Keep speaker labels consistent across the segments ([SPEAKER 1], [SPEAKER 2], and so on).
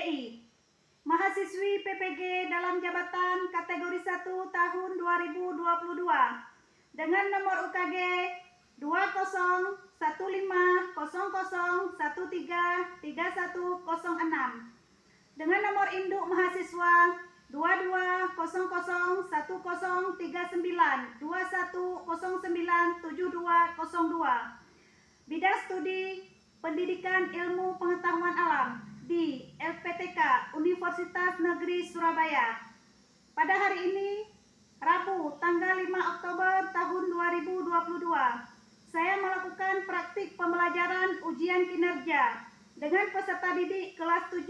[SPEAKER 1] PPGI. Mahasiswi PPG dalam jabatan kategori 1 tahun 2022 dengan nomor UKG 201500133106 dengan nomor induk mahasiswa 2200103921097202. Bidang studi Pendidikan Ilmu Pengetahuan Alam di LPTK Universitas Negeri Surabaya. Pada hari ini, Rabu, tanggal 5 Oktober tahun 2022, saya melakukan praktik pembelajaran ujian kinerja dengan peserta didik kelas 7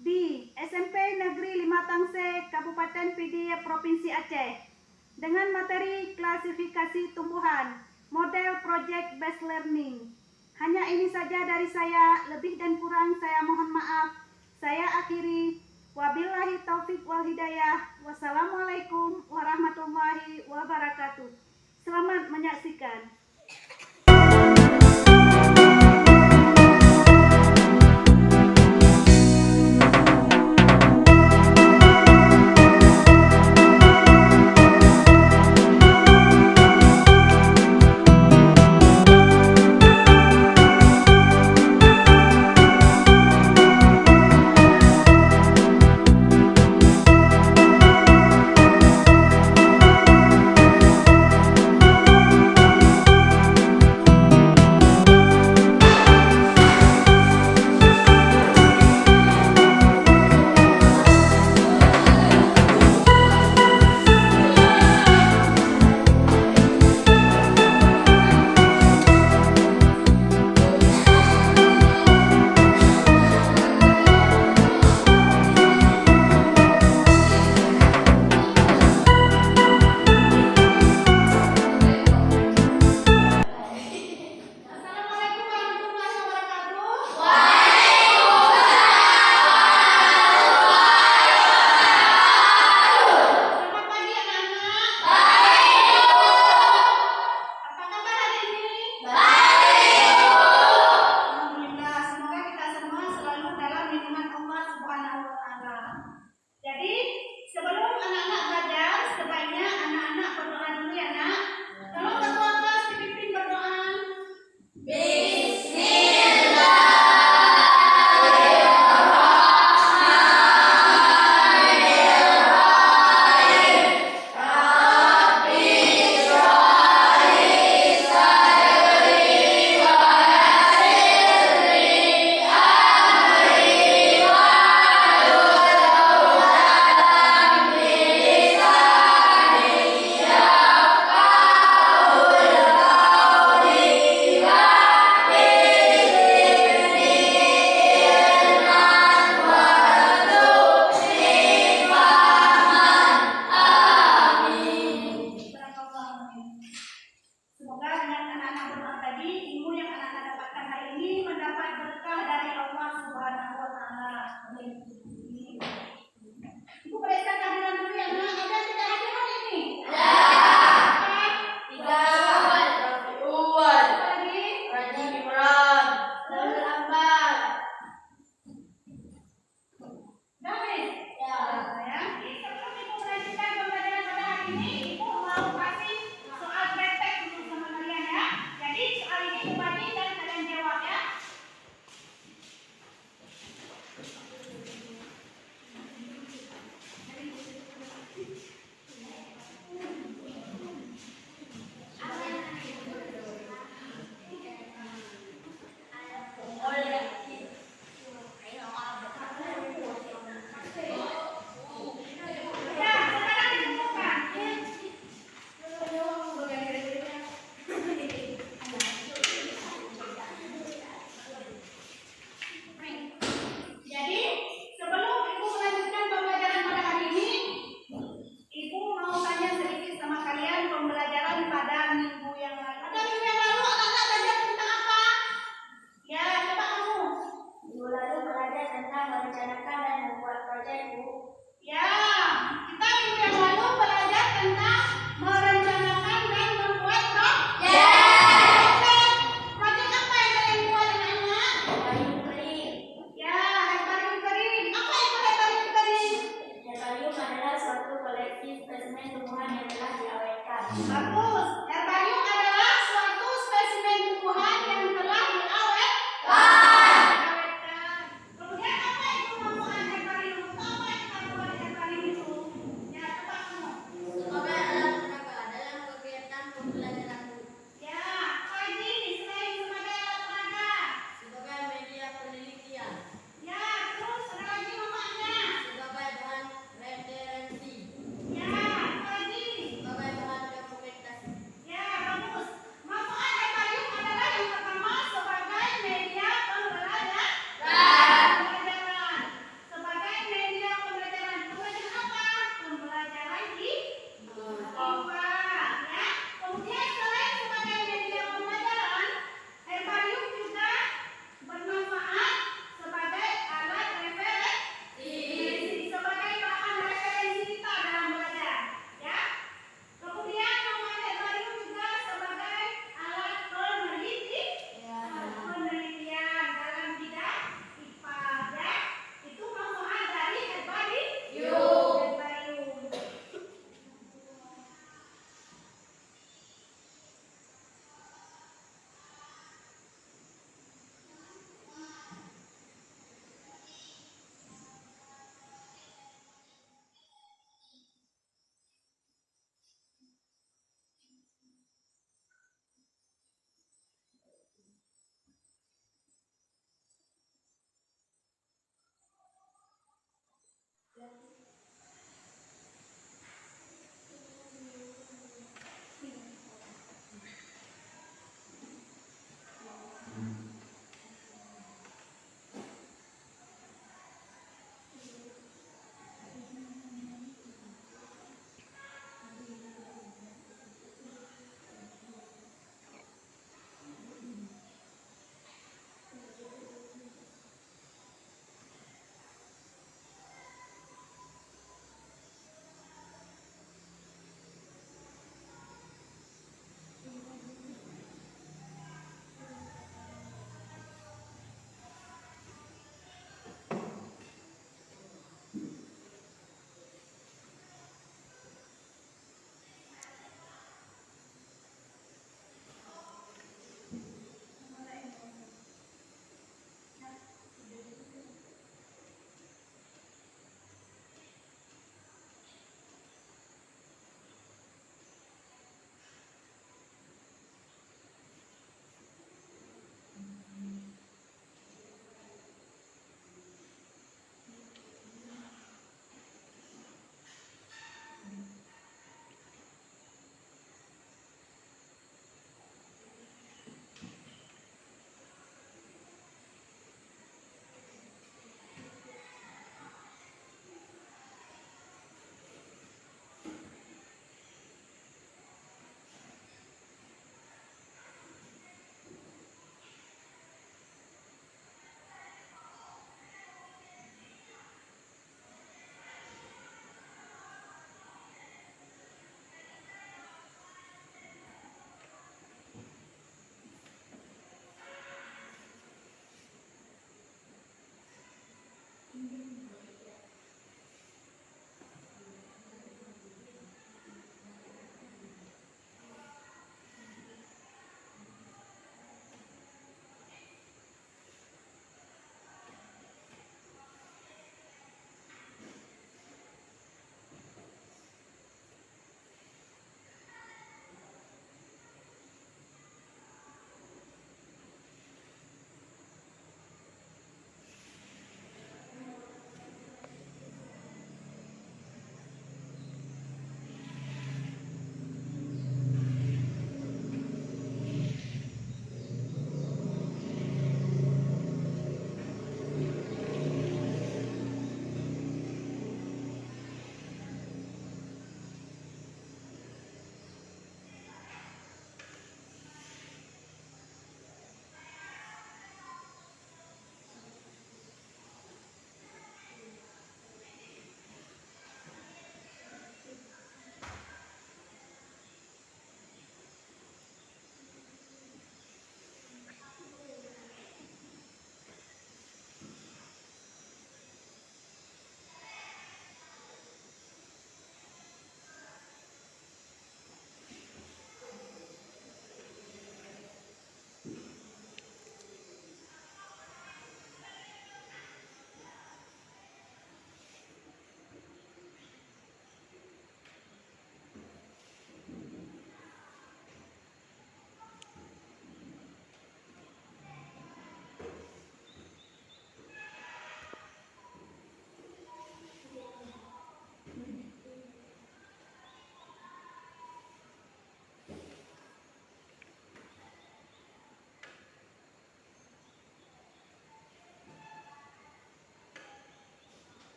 [SPEAKER 1] di SMP Negeri 5 Tangse, Kabupaten Pidi, Provinsi Aceh, dengan materi klasifikasi tumbuhan, model project based learning. Hanya ini saja dari saya, lebih dan kurang saya mohon maaf. Saya akhiri. Wabillahi taufik wal hidayah. Wassalamualaikum warahmatullahi wabarakatuh. Selamat menyaksikan.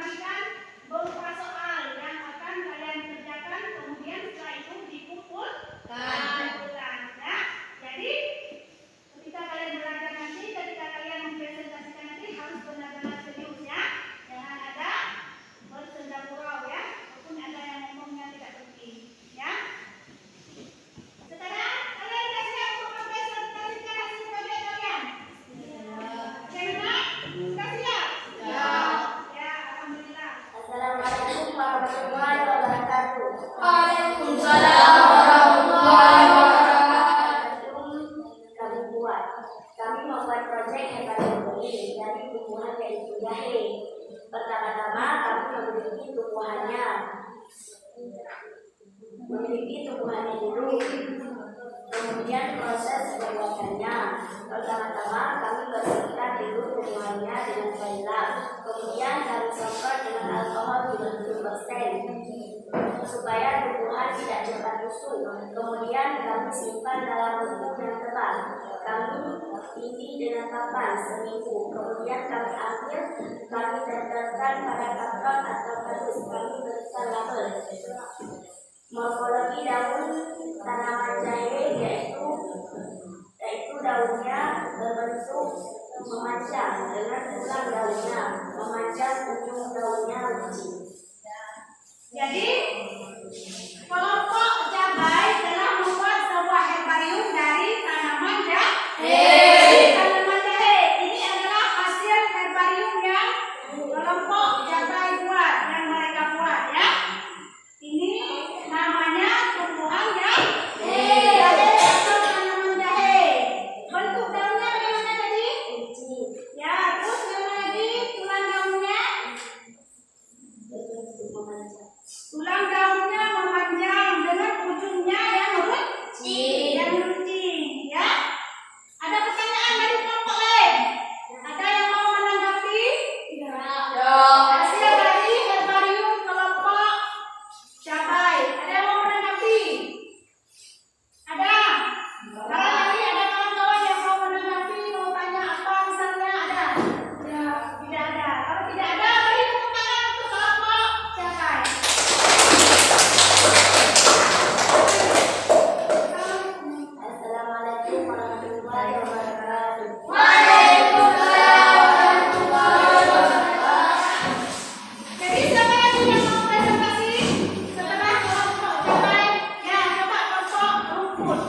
[SPEAKER 1] bagikan berupa soal yang akan kalian kerjakan, kemudian setelah itu dikumpulkan. Ya. Jadi ketika kalian belajar nanti, ketika kalian mempresentasikan nanti harus benar-benar serius ya. Jangan ada bersenda gurau ya, walaupun ada yang ngomongnya tidak penting ya. Sekarang kalian sudah siap untuk mempresentasikan hasil proyek kalian? Bagaimana? Sudah siap? Ya, alhamdulillah.
[SPEAKER 2] Assalamualaikum warahmatullahi wabarakatuh.
[SPEAKER 3] Waalaikumsalam warahmatullahi wabarakatuh.
[SPEAKER 2] Kami membuat proyek herbarium ini dari tumbuhan yaitu jahe. Pertama-tama kami memiliki tumbuhannya dulu. Kemudian proses pembuatannya. Pertama-tama kami bersihkan dulu tumbuhannya dengan baiklah. Kemudian kami semprot dengan alkohol 70% supaya tumbuhan tidak cepat busuk. Kemudian kami simpan dalam bentuk yang tebal. Kami ini dengan papan seminggu. Kemudian kami ambil, kami tempelkan pada karton atau kardus. Kami berikan label. Morfologi daun tanaman jahe yaitu daunnya berbentuk memanjang dengan tulang daunnya memanjang, ujung daunnya licin.
[SPEAKER 1] Jadi kelompok cabai telah membuat sebuah herbarium dari tanaman jahe. Tanaman jahe ini adalah hasil herbarium yang kelompok cabai buat, yang mereka buat ya. Ini namanya tumbuhan jahe atau tanaman jahe. Bentuk daunnya bagaimana tadi? Ya, terus bagaimana lagi tulang daunnya? Tulang daunnya memanjang dengan ujungnya yang runcing, ya. Ada pertanyaan dari kelompok lain? Ada yang mau menanggapi? Hasil dari herbarium kelompok cabai. Ada yang mau menanggapi? Ada? Barangkali ada kawan-kawan yang mau menanggapi, mau tanya apa misalnya, ada? Ya, tidak ada. Kalau tidak ada, beri tepuk tangan untuk kelompok cabai.
[SPEAKER 2] Assalamualaikum warahmatullahi wabarakatuh.
[SPEAKER 3] Waalaikumsalam warahmatullahi wabarakatuh.
[SPEAKER 1] Jadi siapa lagi yang mau presentasi setelah kelompok cabai? Ya, coba kelompok rumput.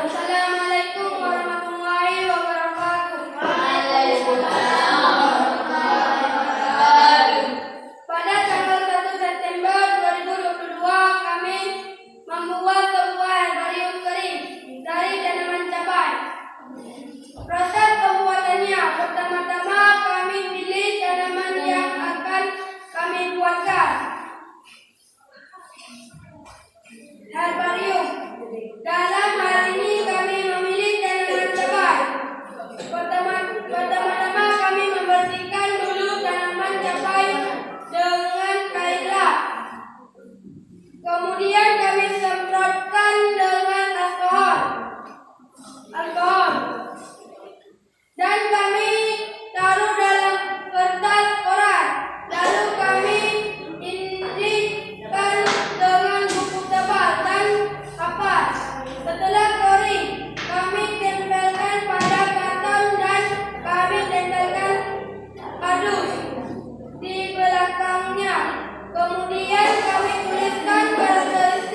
[SPEAKER 3] Assalamualaikum warahmatullahi wabarakatuh. Pada tanggal 1 September 2022 kami membuat sebuah herbarium kering dari tanaman cabai. Proses pembuatannya, pertama-tama kami pilih tanaman yang akan kami buatkan herbarium. Dalam hal ini kami memilih tanaman cabai. Pertama-tama kami membersihkan dulu tanaman cabai dengan kain lap. Kemudian kami semprotkan dengan alkohol. Dan kami taruh dalam kertas koran. Lalu kami indikkan dengan buku tebal dan kapas. Setelah kering, kami tempelkan pada karton dan kami tempelkan kardus di belakangnya. Kemudian kami tuliskan karakteristik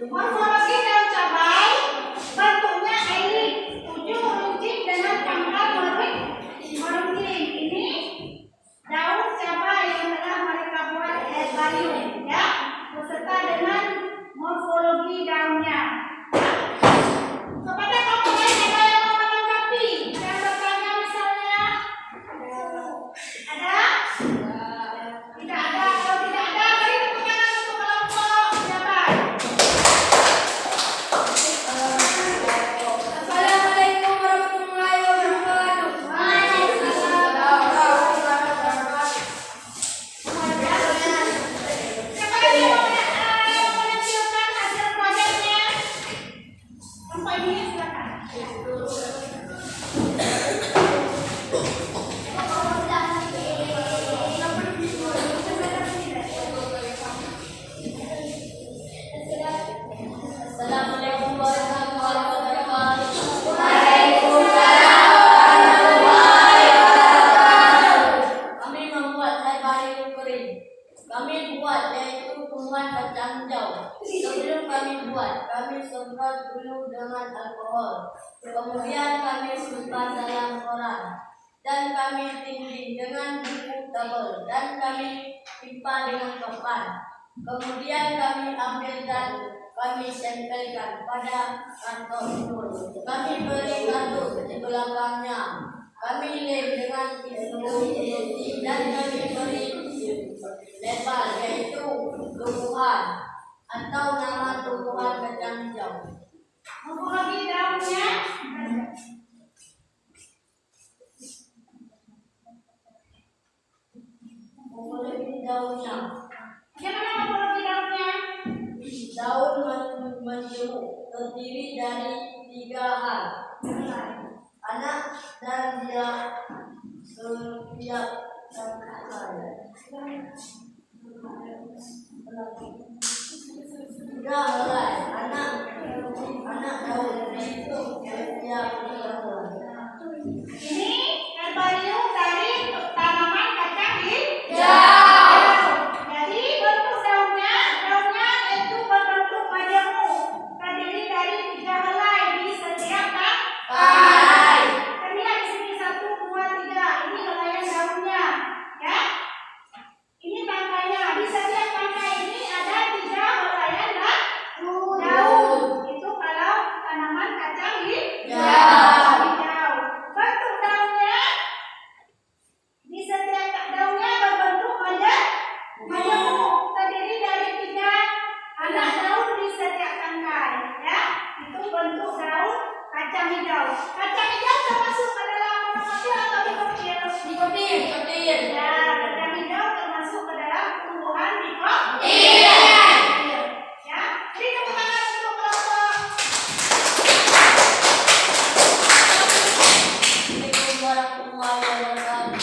[SPEAKER 1] Morfologi daun cabai bentuknya elit, ujung runcing dengan pangkal meruncing. Ini daun cabai yang telah mereka buat herbarium, ya, beserta dengan morfologi daunnya. Kepada kamu lain ada yang mau menanggapi? Ada yang bertanya misalnya? Ada? Tidak ada. Kalau tidak ada, beri tepuk tangan untuk kelompok jabat.
[SPEAKER 3] Assalamualaikum warahmatullahi wabarakatuh.
[SPEAKER 1] Siapa lagi yang mau menampilkan hasil proyeknya? Kelompok ini silakan.
[SPEAKER 2] Assalamualaikum warahmatullahi wabarakatuh. Kami membuat herbarium kering. Kami buat yaitu tumbuhan kacang hijau. Sebelum kami buat, kami semprot dulu dengan alkohol. Kemudian kami simpan dalam koran. Dan kami tindih dengan buku tebal. Dan kami pipa dengan papan. Kemudian kami ambil dan kami tempelkan pada kantor. Kami beri kardus di belakangnya. Kami lem dengan tisu dan kami beri label yaitu tumbuhan atau nama tumbuhan kacang hijau.
[SPEAKER 1] Morfologi daunnya.
[SPEAKER 2] Morfologi daunnya.
[SPEAKER 1] Bagaimana morfologi daunnya?
[SPEAKER 2] Daun menjemuk terdiri dari 3 hal. Anak dan dia setiap helai. Anak daun itu setiap helai.
[SPEAKER 1] Ini herbarium dari tanaman kacang hijau. Jadi bentuk daunnya itu berbentuk majemuk, terdiri dari 3 helai di setiap tangkai. Kita lihat di sini 1, 2, 3. Ini helaian daunnya, ya. Ini tangkainya. Di setiap tangkai ini ada 3 helaian daun. Itu kalau tanaman kacang hijau. Bentuk daunnya di setiap daunnya berbentuk majemuk, terdiri dari 3 anak daun di setiap tangkai, ya. Itu bentuk daun kacang hijau. Kacang hijau termasuk ke dalam monokotil atau dikotil?
[SPEAKER 3] Dikotil.
[SPEAKER 1] Ya, kacang hijau termasuk ke dalam tumbuhan dikotil. Ya, beri tepuk tangan untuk kelompok.
[SPEAKER 2] Assalamualaikum warahmatullahi wabarakatuh.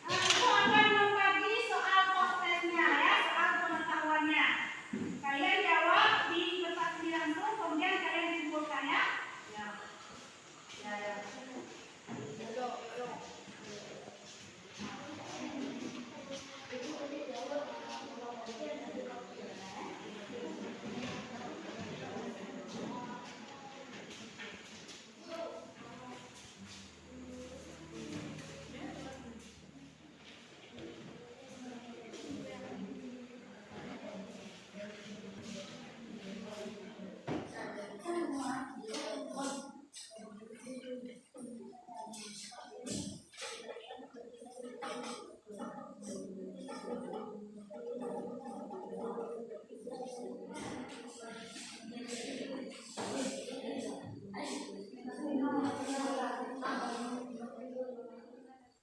[SPEAKER 1] Aku akan membagi soal kontennya, ya, soal pengetahuannya. Kalian jawab di tempat ini langsung, kemudian kalian simpulkan, ya.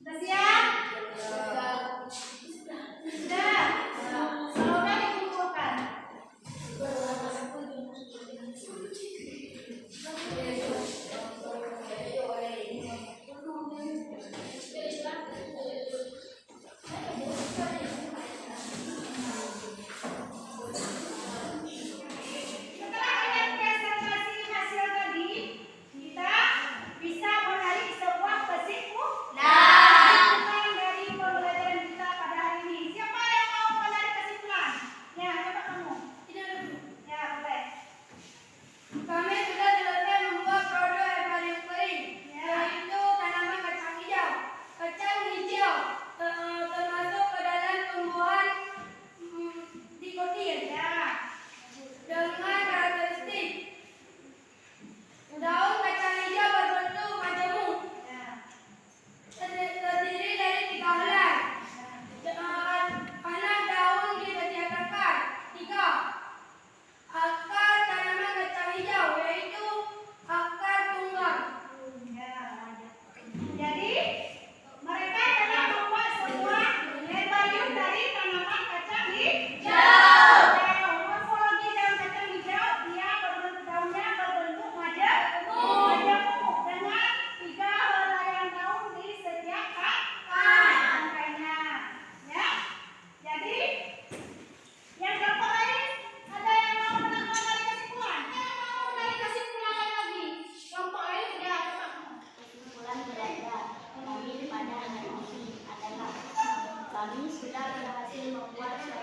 [SPEAKER 1] Sudah siap? Sudah. Semoga dikumpulkan. Setelah kalian presentasi hasil tadi, kita bisa menarik sebuah kesimpulan.
[SPEAKER 2] kita berhasil membuat